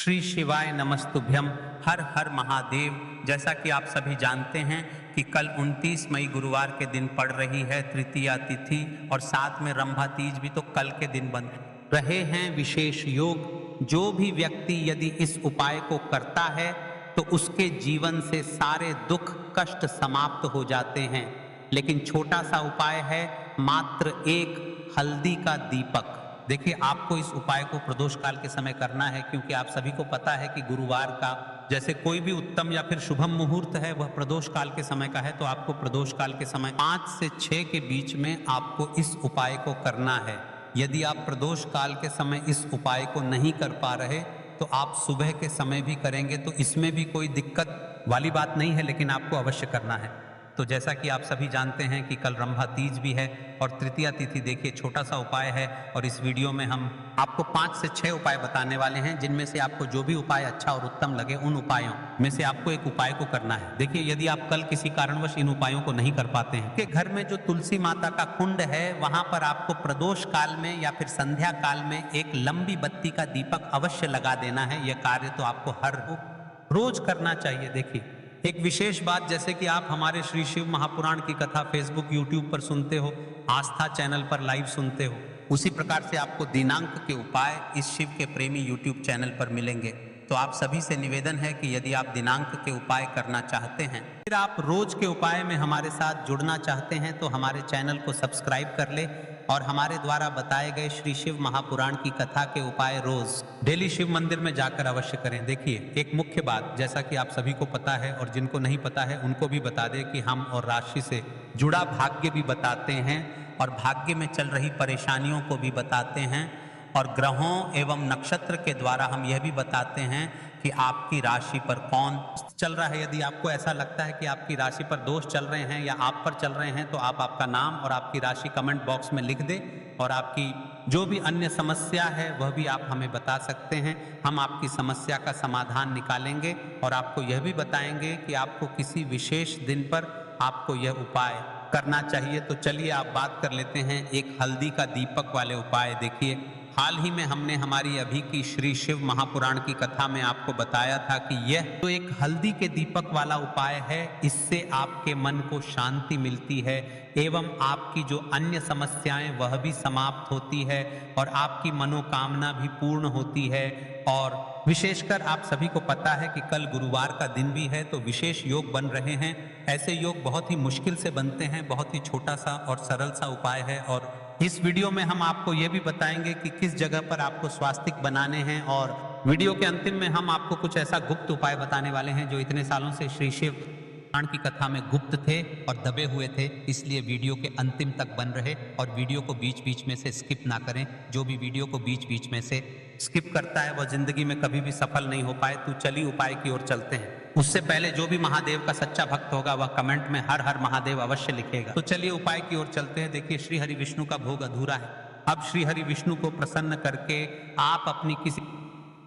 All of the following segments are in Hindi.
श्री शिवाय नमस्तुभ्यम। हर हर महादेव। जैसा कि आप सभी जानते हैं कि कल 29 मई गुरुवार के दिन पड़ रही है तृतीया तिथि और साथ में रंभा तीज भी तो कल के दिन बन रहे हैं विशेष योग। जो भी व्यक्ति यदि इस उपाय को करता है तो उसके जीवन से सारे दुख कष्ट समाप्त हो जाते हैं। लेकिन छोटा सा उपाय है, मात्र एक हल्दी का दीपक। देखिए, आपको इस उपाय को प्रदोष काल के समय करना है, क्योंकि आप सभी को पता है कि गुरुवार का जैसे कोई भी उत्तम या फिर शुभम मुहूर्त है वह प्रदोष काल के समय का है। तो आपको प्रदोष काल के समय 5 से 6 के बीच में आपको इस उपाय को करना है। यदि आप प्रदोष काल के समय इस उपाय को नहीं कर पा रहे तो आप सुबह के समय भी करेंगे तो इसमें भी कोई दिक्कत वाली बात नहीं है, लेकिन आपको अवश्य करना है। तो जैसा कि आप सभी जानते हैं कि कल रंभा तीज भी है और तृतीया तिथि। देखिए, छोटा सा उपाय है और इस वीडियो में हम आपको 5 से 6 उपाय बताने वाले हैं, जिनमें से आपको जो भी उपाय अच्छा और उत्तम लगे उन उपायों में से आपको एक उपाय को करना है। देखिए, यदि आप कल किसी कारणवश इन उपायों को नहीं कर पाते हैं कि घर में जो तुलसी माता का कुंड है वहां पर आपको प्रदोष काल में या फिर संध्या काल में एक लंबी बत्ती का दीपक अवश्य लगा देना है। यह कार्य तो आपको हर रोज करना चाहिए। देखिए, एक विशेष बात, जैसे कि आप हमारे श्री शिव महापुराण की कथा फेसबुक यूट्यूब पर सुनते हो, आस्था चैनल पर लाइव सुनते हो, उसी प्रकार से आपको दिनांक के उपाय इस शिव के प्रेमी यूट्यूब चैनल पर मिलेंगे। तो आप सभी से निवेदन है कि यदि आप दिनांक के उपाय करना चाहते हैं, फिर आप रोज के उपाय में हमारे साथ जुड़ना चाहते हैं, तो हमारे चैनल को सब्सक्राइब कर ले और हमारे द्वारा बताए गए श्री शिव महापुराण की कथा के उपाय रोज डेली शिव मंदिर में जाकर अवश्य करें। देखिए, एक मुख्य बात, जैसा कि आप सभी को पता है और जिनको नहीं पता है उनको भी बता दें कि हम और राशि से जुड़ा भाग्य भी बताते हैं और भाग्य में चल रही परेशानियों को भी बताते हैं और ग्रहों एवं नक्षत्र के द्वारा हम यह भी बताते हैं कि आपकी राशि पर कौन चल रहा है। यदि आपको ऐसा लगता है कि आपकी राशि पर दोष चल रहे हैं या आप पर चल रहे हैं, तो आप आपका नाम और आपकी राशि कमेंट बॉक्स में लिख दें और आपकी जो भी अन्य समस्या है वह भी आप हमें बता सकते हैं। हम आपकी समस्या का समाधान निकालेंगे और आपको यह भी बताएंगे कि आपको किसी विशेष दिन पर आपको यह उपाय करना चाहिए। तो चलिए आप बात कर लेते हैं एक हल्दी का दीपक वाले उपाय। देखिए, हाल ही में हमने हमारी अभी की श्री शिव महापुराण की कथा में आपको बताया था कि यह तो एक हल्दी के दीपक वाला उपाय है। इससे आपके मन को शांति मिलती है एवं आपकी जो अन्य समस्याएं वह भी समाप्त होती है और आपकी मनोकामना भी पूर्ण होती है। और विशेषकर आप सभी को पता है कि कल गुरुवार का दिन भी है, तो विशेष योग बन रहे हैं। ऐसे योग बहुत ही मुश्किल से बनते हैं, बहुत ही छोटा सा और सरल सा उपाय है। और इस वीडियो में हम आपको यह भी बताएंगे कि किस जगह पर आपको स्वास्तिक बनाने हैं और वीडियो के अंतिम में हम आपको कुछ ऐसा गुप्त उपाय बताने वाले हैं जो इतने सालों से श्री शिव पुराण की कथा में गुप्त थे और दबे हुए थे। इसलिए वीडियो के अंतिम तक बन रहे और वीडियो को बीच बीच में से स्किप ना करें। जो भी वीडियो को बीच बीच में से स्किप करता है वह जिंदगी में कभी भी सफल नहीं हो पाए। तो चलिए उपाय की ओर चलते हैं। उससे पहले जो भी महादेव का सच्चा भक्त होगा वह कमेंट में हर हर महादेव अवश्य लिखेगा। तो चलिए उपाय की ओर चलते हैं। देखिए, श्री हरि विष्णु का भोग अधूरा है। अब श्री हरि विष्णु को प्रसन्न करके आप अपनी किसी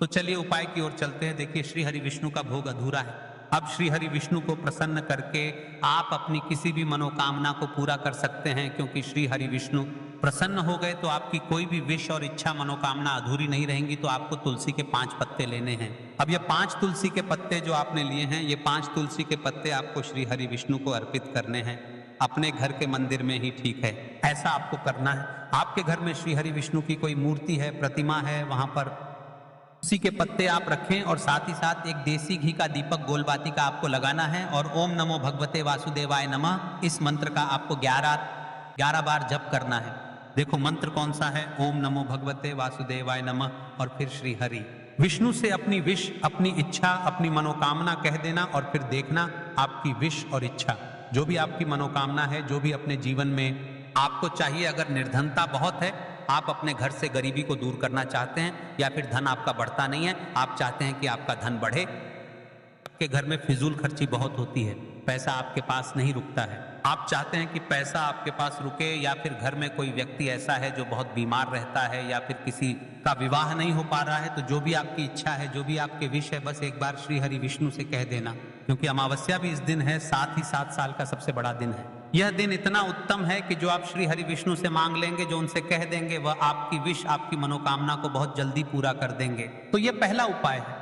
तो चलिए उपाय की ओर चलते हैं। देखिए, श्री हरि विष्णु का भोग अधूरा है। अब श्री हरि विष्णु को प्रसन्न करके आप अपनी किसी भी मनोकामना को पूरा कर सकते हैं, क्योंकि श्री हरि विष्णु प्रसन्न हो गए तो आपकी कोई भी विश और इच्छा मनोकामना अधूरी नहीं रहेंगी। तो आपको तुलसी के 5 पत्ते लेने हैं। अब ये 5 तुलसी के पत्ते जो आपने लिए हैं, ये 5 तुलसी के पत्ते आपको श्री हरि विष्णु को अर्पित करने हैं अपने घर के मंदिर में ही, ठीक है? ऐसा आपको करना है। आपके घर में श्री हरि विष्णु की कोई मूर्ति है, प्रतिमा है, वहां पर तुलसी के पत्ते आप रखें और साथ ही साथ एक देसी घी का दीपक गोलबाती का आपको लगाना है और ओम नमो भगवते वासुदेवाय नमः इस मंत्र का आपको 11 बार जप करना है। देखो, मंत्र कौन सा है? ओम नमो भगवते वासुदेवाय नमः और फिर श्री हरि विष्णु से अपनी विश, अपनी इच्छा, अपनी मनोकामना कह देना और फिर देखना आपकी विश और इच्छा, जो भी आपकी मनोकामना है, जो भी अपने जीवन में आपको चाहिए। अगर निर्धनता बहुत है, आप अपने घर से गरीबी को दूर करना चाहते हैं, या फिर धन आपका बढ़ता नहीं है, आप चाहते हैं कि आपका धन बढ़े, आपके घर में फिजूल खर्ची बहुत होती है, पैसा आपके पास नहीं रुकता है, आप चाहते हैं कि पैसा आपके पास रुके, या फिर घर में कोई व्यक्ति ऐसा है जो बहुत बीमार रहता है, या फिर किसी का विवाह नहीं हो पा रहा है, तो जो भी आपकी इच्छा है, जो भी आपके विश है, बस एक बार श्री हरि विष्णु से कह देना। क्योंकि अमावस्या भी इस दिन है, साथ ही 7 साल का सबसे बड़ा दिन है। यह दिन इतना उत्तम है कि जो आप श्री हरि विष्णु से मांग लेंगे, जो उनसे कह देंगे, वह आपकी विश, आपकी मनोकामना को बहुत जल्दी पूरा कर देंगे। तो यह पहला उपाय है।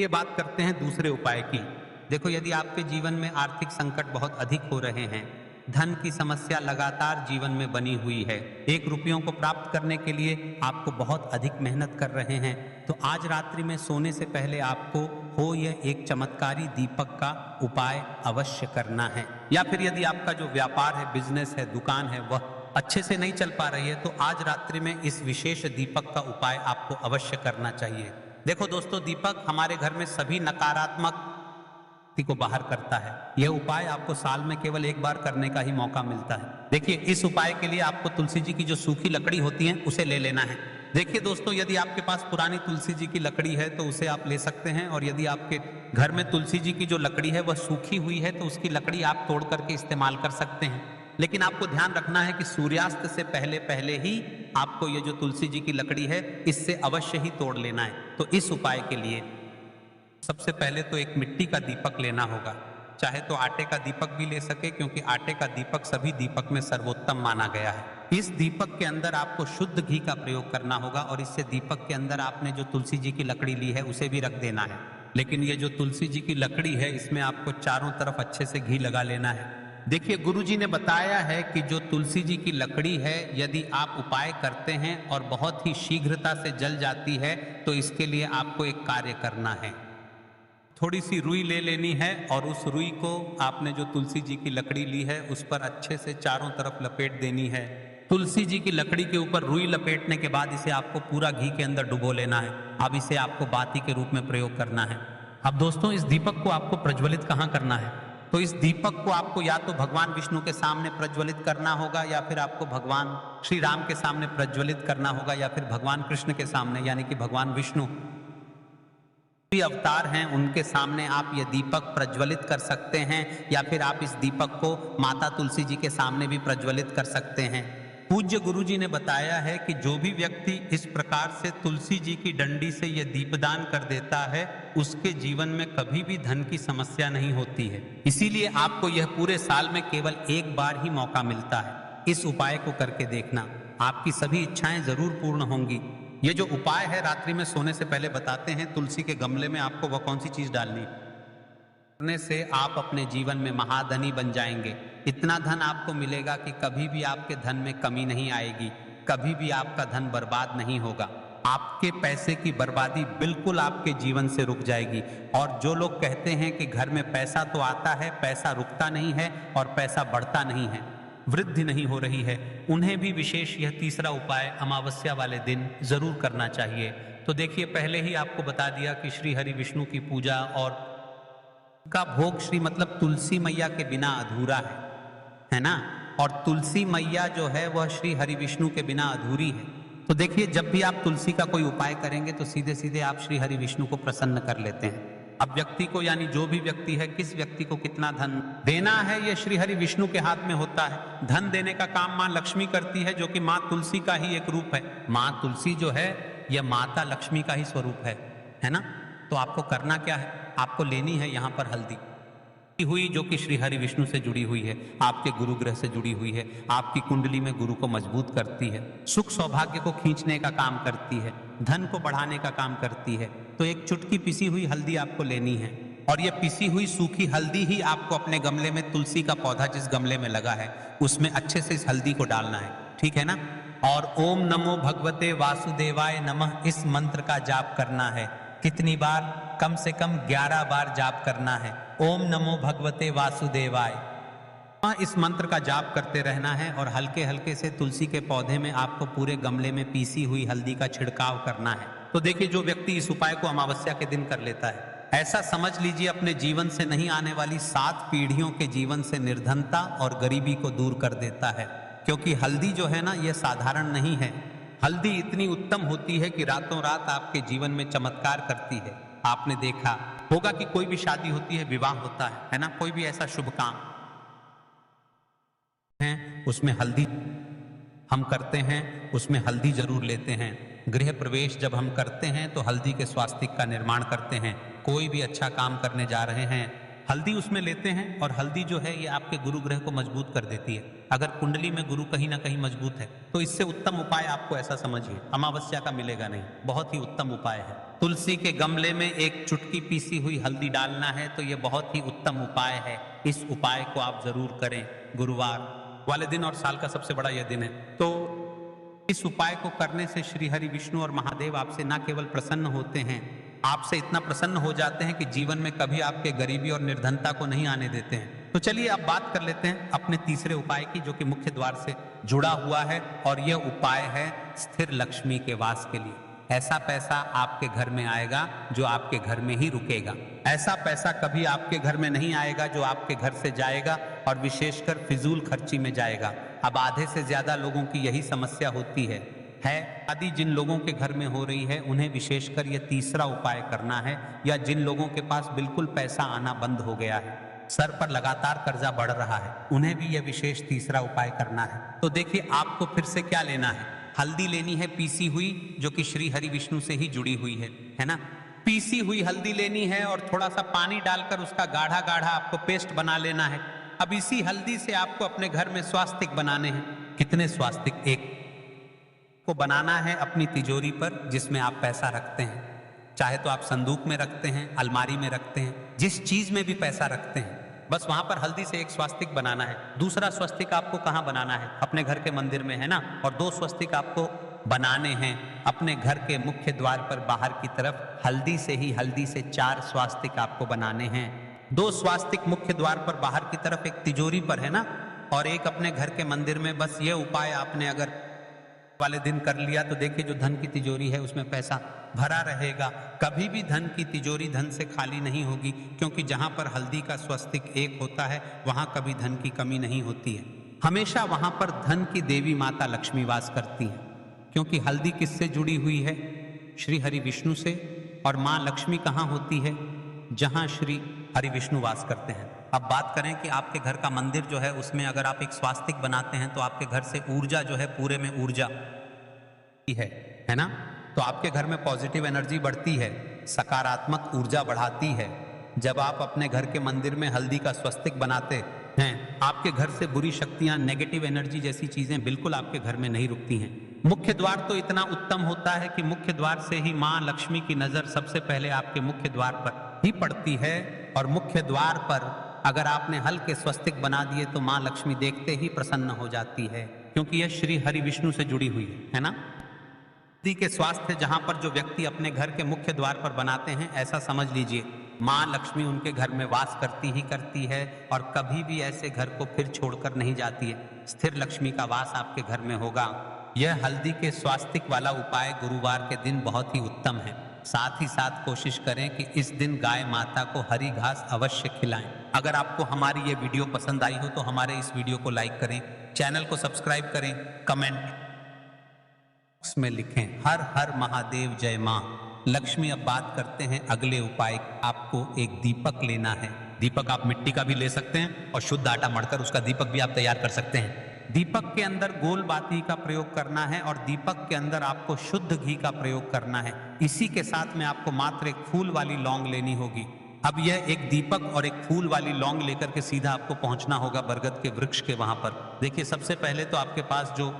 ये बात करते हैं दूसरे उपाय की। देखो, यदि आपके जीवन में आर्थिक संकट बहुत अधिक हो रहे हैं, धन की समस्या लगातार जीवन में बनी हुई है, 1 रुपयों को प्राप्त करने के लिए आपको बहुत अधिक मेहनत कर रहे हैं, तो आज रात्रि में सोने से पहले आपको हो यह एक चमत्कारी दीपक का उपाय अवश्य करना है। या फिर यदि आपका जो व्यापार है, बिजनेस है, दुकान है, वह अच्छे से नहीं चल पा रही है, तो आज रात्रि में इस विशेष दीपक का उपाय आपको अवश्य करना चाहिए। देखो दोस्तों, दीपक हमारे घर में सभी नकारात्मक को बाहर करता है। यह उपाय आपको साल में केवल 1 बार करने का ही मौका मिलता है। देखिए, इस उपाय के लिए आपको तुलसी जी की जो सूखी लकड़ी होती है उसे ले लेना है। देखिए दोस्तों, यदि आपके पास पुरानी तुलसी जी की लकड़ी है तो उसे आप ले सकते हैं, और यदि आपके घर में तुलसी जी की जो लकड़ी है वह सूखी हुई है तो उसकी लकड़ी आप तोड़ करके इस्तेमाल कर सकते हैं। लेकिन आपको ध्यान रखना है कि सूर्यास्त से पहले पहले ही आपको ये जो तुलसी जी की लकड़ी है इससे अवश्य ही तोड़ लेना है। तो इस उपाय के लिए सबसे पहले तो एक मिट्टी का दीपक लेना होगा। चाहे तो आटे का दीपक भी ले सके, क्योंकि आटे का दीपक सभी दीपक में सर्वोत्तम माना गया है। इस दीपक के अंदर आपको शुद्ध घी का प्रयोग करना होगा, और इससे दीपक के अंदर आपने जो तुलसी जी की लकड़ी ली है उसे भी रख देना है। लेकिन ये जो तुलसी जी की लकड़ी है इसमें आपको चारों तरफ अच्छे से घी लगा लेना है। देखिए, गुरु जी ने बताया है कि जो तुलसी जी की लकड़ी है, यदि आप उपाय करते हैं और बहुत ही शीघ्रता से जल जाती है, तो इसके लिए आपको एक कार्य करना है। थोड़ी सी रुई ले लेनी है, और उस रुई को आपने जो तुलसी जी की लकड़ी ली है उस पर अच्छे से चारों तरफ लपेट देनी है। तुलसी जी की लकड़ी के ऊपर रुई लपेटने के बाद इसे आपको पूरा घी के अंदर डुबो लेना है। अब इसे आपको बाती के रूप में प्रयोग करना है। अब दोस्तों, इस दीपक को आपको प्रज्वलित कहाँ करना है? तो इस दीपक को आपको या तो भगवान विष्णु के सामने प्रज्वलित करना होगा, या फिर आपको भगवान श्री राम के सामने प्रज्वलित करना होगा, या फिर भगवान कृष्ण के सामने, यानी कि भगवान विष्णु अवतार हैं उनके सामने आप ये दीपक प्रज्वलित कर सकते हैं। या फिर आप इस दीपक को माता तुलसी जी के सामने भी प्रज्वलित कर सकते हैं। पूज्य गुरु जी ने बताया है कि जो भी व्यक्ति इस प्रकार से तुलसी जी की डंडी से ये दीपदान कर देता है, उसके जीवन में कभी भी धन की समस्या नहीं होती है। इसीलिए आपको यह पूरे साल में केवल 1 बार ही मौका मिलता है। इस उपाय को करके देखना, आपकी सभी इच्छाएं जरूर पूर्ण होंगी। ये जो उपाय है रात्रि में सोने से पहले बताते हैं। तुलसी के गमले में आपको वह कौन सी चीज डालनी करने से आप अपने जीवन में महाधनी बन जाएंगे। इतना धन आपको मिलेगा कि कभी भी आपके धन में कमी नहीं आएगी, कभी भी आपका धन बर्बाद नहीं होगा। आपके पैसे की बर्बादी बिल्कुल आपके जीवन से रुक जाएगी। और जो लोग कहते हैं कि घर में पैसा तो आता है, पैसा रुकता नहीं है और पैसा बढ़ता नहीं है, वृद्धि नहीं हो रही है, उन्हें भी विशेष यह तीसरा उपाय अमावस्या वाले दिन जरूर करना चाहिए। तो देखिए, पहले ही आपको बता दिया कि श्री हरि विष्णु की पूजा और का भोग श्री मतलब तुलसी मैया के बिना अधूरा है ना। और तुलसी मैया जो है वह श्री हरि विष्णु के बिना अधूरी है। तो देखिए, जब भी आप तुलसी का कोई उपाय करेंगे तो सीधे सीधे आप श्री हरि विष्णु को प्रसन्न कर लेते हैं। अब व्यक्ति को, यानी जो भी व्यक्ति है, किस व्यक्ति को कितना धन देना है, यह श्री हरि विष्णु के हाथ में होता है। धन देने का काम मां लक्ष्मी करती है, जो कि मां तुलसी का ही एक रूप है। मां तुलसी जो है यह माता लक्ष्मी का ही स्वरूप है ना। तो आपको करना क्या है, आपको लेनी है यहाँ पर हल्दी हुई, जो कि श्री हरि विष्णु से जुड़ी हुई है, आपके गुरु ग्रह से जुड़ी हुई है, आपकी कुंडली में गुरु को मजबूत करती है, सुख सौभाग्य को खींचने का काम करती है, धन को बढ़ाने का काम करती है। तो एक चुटकी पिसी हुई हल्दी आपको लेनी है, और ये पिसी हुई सूखी हल्दी ही आपको अपने गमले में, तुलसी का पौधा जिस गमले में लगा है उसमें अच्छे से इस हल्दी को डालना है, ठीक है ना। और ओम नमो भगवते वासुदेवाय नमः इस मंत्र का जाप करना है। कितनी बार? कम से कम 11 बार जाप करना है। ओम नमो भगवते वासुदेवाय, इस मंत्र का जाप करते रहना है। और हल्के हल्के से तुलसी के पौधे में आपको पूरे गमले में पीसी हुई हल्दी का छिड़काव करना है। तो देखिए, जो व्यक्ति इस उपाय को अमावस्या के दिन कर लेता है, ऐसा समझ लीजिए अपने जीवन से नहीं आने वाली 7 पीढ़ियों के जीवन से निर्धनता और गरीबी को दूर कर देता है। क्योंकि हल्दी जो है ना, यह साधारण नहीं है। हल्दी इतनी उत्तम होती है कि रातों रात आपके जीवन में चमत्कार करती है। आपने देखा होगा कि कोई भी शादी होती है, विवाह होता है ना, कोई भी ऐसा शुभ काम है, उसमें हल्दी हम करते हैं, उसमें हल्दी जरूर लेते हैं। गृह प्रवेश जब हम करते हैं तो हल्दी के स्वास्तिक का निर्माण करते हैं। कोई भी अच्छा काम करने जा रहे हैं, हल्दी उसमें लेते हैं। और हल्दी जो है ये आपके गुरु ग्रह को मजबूत कर देती है। अगर कुंडली में गुरु कहीं ना कहीं मजबूत है तो इससे उत्तम उपाय आपको ऐसा समझिए अमावस्या का मिलेगा नहीं। बहुत ही उत्तम उपाय है। तुलसी के गमले में एक चुटकी पीसी हुई हल्दी डालना है, तो ये बहुत ही उत्तम उपाय है। इस उपाय को आप जरूर करें गुरुवार वाले दिन, और साल का सबसे बड़ा यह दिन है। तो इस उपाय को करने से श्री हरि विष्णु और महादेव आपसे न केवल प्रसन्न होते हैं, आपसे इतना प्रसन्न हो जाते हैं कि जीवन में कभी आपके गरीबी और निर्धनता को नहीं आने देते हैं। तो चलिए अब बात कर लेते हैं अपने तीसरे उपाय की, जो कि मुख्य द्वार से जुड़ा हुआ है, और यह उपाय है स्थिर लक्ष्मी के वास के लिए। ऐसा पैसा आपके घर में आएगा जो आपके घर में ही रुकेगा। ऐसा पैसा कभी आपके घर में नहीं आएगा जो आपके घर से जाएगा, और विशेषकर फिजूल खर्ची में जाएगा। अब आधे से ज्यादा लोगों की यही समस्या होती है। यदि जिन लोगों के घर में हो रही है उन्हें विशेषकर यह तीसरा उपाय करना है, या जिन लोगों के पास बिल्कुल पैसा आना बंद हो गया है, सर पर लगातार कर्जा बढ़ रहा है, उन्हें भी यह विशेष तीसरा उपाय करना है। तो देखिए आपको फिर से क्या लेना है, हल्दी लेनी है पीसी हुई, जो कि श्री हरि विष्णु से ही जुड़ी हुई है ना। पीसी हुई हल्दी लेनी है और थोड़ा सा पानी डालकर उसका गाढ़ा गाढ़ा आपको पेस्ट बना लेना है। अब इसी हल्दी से आपको अपने घर में स्वास्तिक बनाने हैं। कितने स्वास्तिक? एक को बनाना है अपनी तिजोरी पर, जिसमें आप पैसा रखते हैं। चाहे तो आप संदूक में रखते हैं, अलमारी में रखते हैं, जिस चीज में भी पैसा रखते हैं, बस वहां पर हल्दी से एक स्वास्तिक बनाना है। दूसरा स्वास्तिक आपको कहाँ बनाना है? अपने घर के मंदिर में, है ना। और 2 स्वास्तिक आपको बनाने हैं अपने घर के मुख्य द्वार पर बाहर की तरफ। हल्दी से 4 स्वास्तिक आपको बनाने हैं। 2 स्वास्तिक मुख्य द्वार पर बाहर की तरफ, एक तिजोरी पर, है ना, और एक अपने घर के मंदिर में। बस ये उपाय आपने अगर वाले दिन कर लिया तो देखिए जो धन की तिजोरी है उसमें पैसा भरा रहेगा। कभी भी धन की तिजोरी धन से खाली नहीं होगी, क्योंकि जहां पर हल्दी का स्वस्तिक एक होता है वहां कभी धन की कमी नहीं होती है। हमेशा वहां पर धन की देवी माता लक्ष्मी वास करती है, क्योंकि हल्दी किससे जुड़ी हुई है? श्री हरि विष्णु से। और माँ लक्ष्मी कहाँ होती है? जहां श्री हरि विष्णु वास करते हैं। अब बात करें कि आपके घर का मंदिर जो है उसमें अगर आप एक स्वास्तिक बनाते हैं तो आपके घर से ऊर्जा जो है, पूरे में ऊर्जा है ना। तो आपके घर में पॉजिटिव एनर्जी बढ़ती है, सकारात्मक ऊर्जा बढ़ाती है। जब आप अपने घर के मंदिर में हल्दी का स्वस्तिक बनाते हैं, आपके घर से बुरी शक्तियां, नेगेटिव एनर्जी जैसी चीजें बिल्कुल आपके घर में नहीं रुकती हैं। मुख्य द्वार तो इतना उत्तम होता है कि मुख्य द्वार से ही माँ लक्ष्मी की नजर सबसे पहले आपके मुख्य द्वार पर ही पड़ती है। और मुख्य द्वार पर अगर आपने हल्के स्वस्तिक बना दिए तो माँ लक्ष्मी देखते ही प्रसन्न हो जाती है, क्योंकि यह श्री हरि विष्णु से जुड़ी हुई है ना। हल्दी के स्वास्थ्य जहां पर जो व्यक्ति अपने घर के मुख्य द्वार पर बनाते हैं, ऐसा समझ लीजिए माँ लक्ष्मी उनके घर में वास करती ही करती है, और कभी भी ऐसे घर को फिर छोड़कर नहीं जाती है। स्थिर लक्ष्मी का वास आपके घर में होगा। यह हल्दी के स्वास्तिक वाला उपाय गुरुवार के दिन बहुत ही उत्तम है। साथ ही साथ कोशिश करें कि इस दिन गाय माता को हरी घास अवश्य खिलाएं। अगर आपको हमारी ये वीडियो पसंद आई हो तो हमारे इस वीडियो को लाइक करें, चैनल को सब्सक्राइब करें, कमेंट में लिखें हर हर महादेव जय मां लक्ष्मी। अब बात करते हैं अगले उपाय। आपको एक दीपक लेना है। दीपक आप मिट्टी का भी ले सकते हैं और शुद्ध आटा मढ़कर उसका दीपक भी आप तैयार कर सकते हैं। दीपक के अंदर गोल बाती का प्रयोग करना है, और दीपक के अंदर आपको शुद्ध घी का प्रयोग करना है। इसी के साथ में आपको मात्र एक फूल वाली लौंग लेनी होगी। अब यह एक दीपक और एक फूल वाली लौंग लेकर के सीधा आपको पहुंचना होगा बरगद के वृक्ष के वहां पर। देखिए सबसे पहले तो आपके पास जो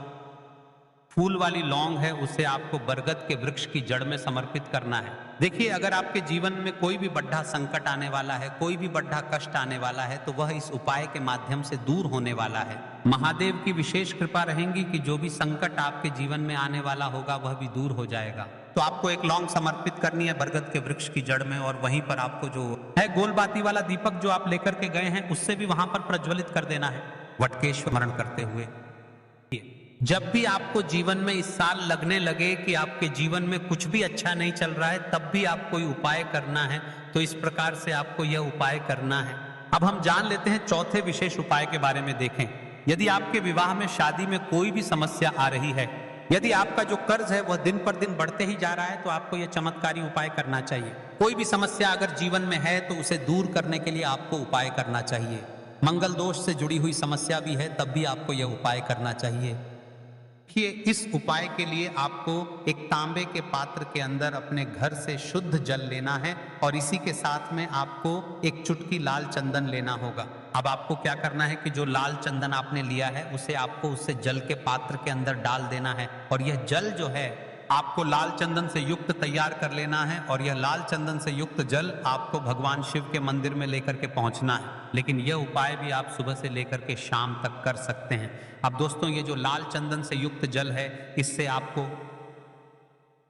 फूल वाली लौंग है उसे आपको बरगद के वृक्ष की जड़ में समर्पित करना है। देखिए अगर आपके जीवन में कोई भी बड़ा संकट आने वाला है, कोई भी बड़ा कष्ट आने वाला है, तो वह इस उपाय के माध्यम से दूर होने वाला है। महादेव की विशेष कृपा रहेगी कि जो भी संकट आपके जीवन में आने वाला होगा वह भी दूर हो जाएगा। तो आपको एक लौंग समर्पित करनी है बरगद के वृक्ष की जड़ में, और वहीं पर आपको जो है गोलबाती वाला दीपक जो आप लेकर के गए हैं उससे भी वहां पर प्रज्वलित कर देना है, वटकेश्वर स्मरण करते हुए। जब भी आपको जीवन में इस साल लगने लगे कि आपके जीवन में कुछ भी अच्छा नहीं चल रहा है, तब भी आपको कोई उपाय करना है, तो इस प्रकार से आपको यह उपाय करना है। अब हम जान लेते हैं चौथे विशेष उपाय के बारे में। देखें, यदि आपके विवाह में, शादी में कोई भी समस्या आ रही है, यदि आपका जो कर्ज है वह दिन पर दिन बढ़ते ही जा रहा है, तो आपको यह चमत्कारी उपाय करना चाहिए। कोई भी समस्या अगर जीवन में है तो उसे दूर करने के लिए आपको उपाय करना चाहिए। मंगल दोष से जुड़ी हुई समस्या भी है तब भी आपको यह उपाय करना चाहिए। कि इस उपाय के लिए आपको एक तांबे के पात्र के अंदर अपने घर से शुद्ध जल लेना है, और इसी के साथ में आपको एक चुटकी लाल चंदन लेना होगा। अब आपको क्या करना है कि जो लाल चंदन आपने लिया है उसे आपको उससे जल के पात्र के अंदर डाल देना है, और यह जल जो है आपको लाल चंदन से युक्त तैयार कर लेना है और यह लाल चंदन से युक्त जल आपको भगवान शिव के मंदिर में लेकर के पहुंचना है। लेकिन यह उपाय भी आप सुबह से लेकर के शाम तक कर सकते हैं। अब दोस्तों, ये जो लाल चंदन से युक्त जल है, इससे आपको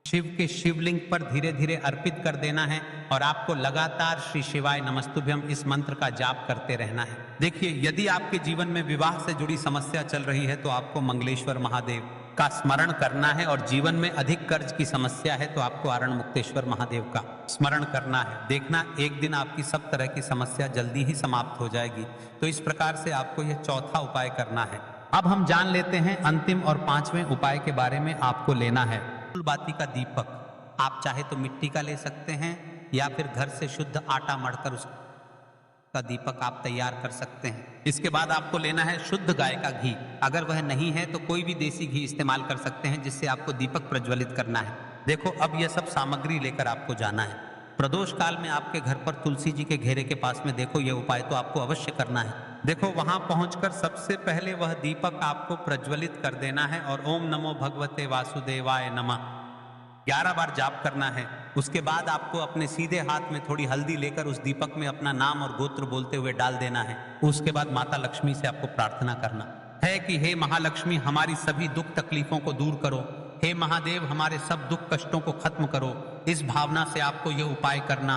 शिव के शिवलिंग पर धीरे धीरे अर्पित कर देना है और आपको लगातार श्री शिवाय नमस्तुभ्यम इस मंत्र का जाप करते रहना है। देखिए, यदि आपके जीवन में विवाह से जुड़ी समस्या चल रही है तो आपको मंगलेश्वर महादेव का स्मरण करना है, और जीवन में अधिक कर्ज की समस्या है तो आपको आरण मुक्तेश्वर महादेव का स्मरण करना है। देखना, एक दिन आपकी सब तरह की समस्या जल्दी ही समाप्त हो जाएगी। तो इस प्रकार से आपको यह चौथा उपाय करना है। अब हम जान लेते हैं अंतिम और पांचवें उपाय के बारे में। आपको लेना है फूलबाती का दीपक। आप चाहे तो मिट्टी का ले सकते हैं या फिर घर से शुद्ध आटा मढ़कर उसका दीपक आप तैयार कर सकते हैं। इसके बाद आपको लेना है शुद्ध गाय का घी। अगर वह नहीं है तो कोई भी देसी घी इस्तेमाल कर सकते हैं, जिससे आपको दीपक प्रज्वलित करना है। देखो, अब यह सब सामग्री लेकर आपको जाना है। प्रदोष काल में आपके घर पर तुलसी जी के घेरे के पास में देखो, यह उपाय तो आपको अवश्य करना है। देखो, वहां पहुंचकर सबसे पहले वह दीपक आपको प्रज्वलित कर देना है और ओम नमो भगवते वासुदेवाय नमः 11 बार जाप करना है। उसके बाद आपको अपने सीधे हाथ में थोड़ी हल्दी लेकर उस दीपक में अपना नाम और गोत्र बोलते हुए डाल देना है। उसके बाद माता लक्ष्मी से आपको प्रार्थना करना है कि हे महालक्ष्मी, हमारी सभी दुख तकलीफों को दूर करो। हे महादेव, हमारे सब दुख कष्टों को खत्म करो। इस भावना से आपको यह उपाय करना